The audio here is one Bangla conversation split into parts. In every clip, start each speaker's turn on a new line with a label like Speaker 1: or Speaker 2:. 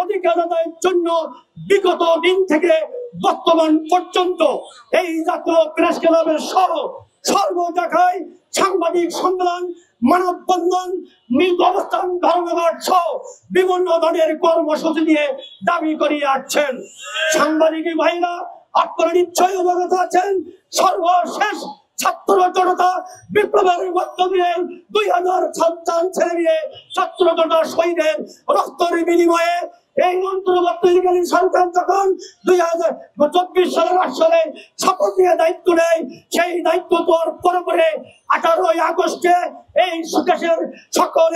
Speaker 1: অধিকার আদায়ের জন্য বিগত দিন থেকে বর্তমান পর্যন্ত এই জাতীয় প্রেস ক্লাবের সহ সর্ব জায়গায় সাংবাদিক সম্মেলন, মানববন্ধন, মিলিত অবস্থান, ধর্মঘট সহ বিভিন্ন ধরনের কর্মসূচি নিয়ে দাবি করিয়ে আসছেন। সাংবাদিক ভাইরা আপনারা নিশ্চয়ই অবগত আছেন, সর্বশেষ ছাত্র জনতা বিপ্লবের মধ্য দিয়ে 2000 সন্তান ছেলে নিয়ে ছাত্র জনতা শহীদের রক্তের বিনিময়ে এই অন্তর্বর্তীকালীন সরকার যখন 2024 সালের 8 সালে শপথ নিয়ে দায়িত্ব নেয়, সেই দায়িত্ব পরে 18 আগস্টে এই দেশের সকল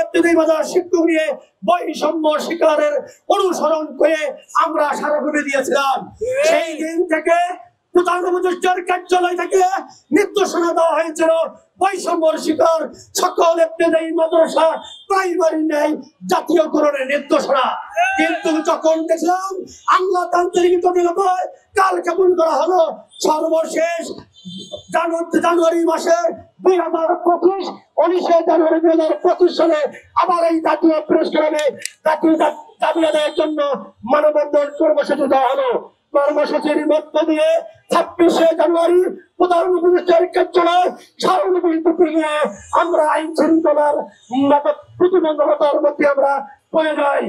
Speaker 1: শিক্ষক নিয়ে বৈষম্য শিকারের অনুসরণ করে আমরা স্মারকলিপি দিয়েছিলাম। সেই দিন থেকে প্রধান উপদেষ্টার কার্যালয় থেকে নির্দেশনা দেওয়া হয়েছিল বৈষম্যর শিকার সকল মাদ্রাসা প্রাইমারি নেই জাতীয়করণের নির্দেশনা। কিন্তু যখন দেখলাম আমলাতান্ত্রিক জটিলতায় কাল কেমন করা হলো, সর্বশেষ জানুয়ারি মাসের 2025 19 জানুয়ারি 2025 সালে আবার এই জাতীয় প্রেস ক্লাবে জাতীয় দাবি আদায়ের জন্য মানববন্ধন কর্মসূচি দেওয়া হলো। কর্মসূচির মধ্য দিয়ে 26 জানুয়ারি প্রধান উপদেষ্টার কার্যালয় স্মারকলিপি আমরা আইন শৃঙ্খলার প্রতিবন্ধকতার মধ্যে আমরা পড়ে যাই।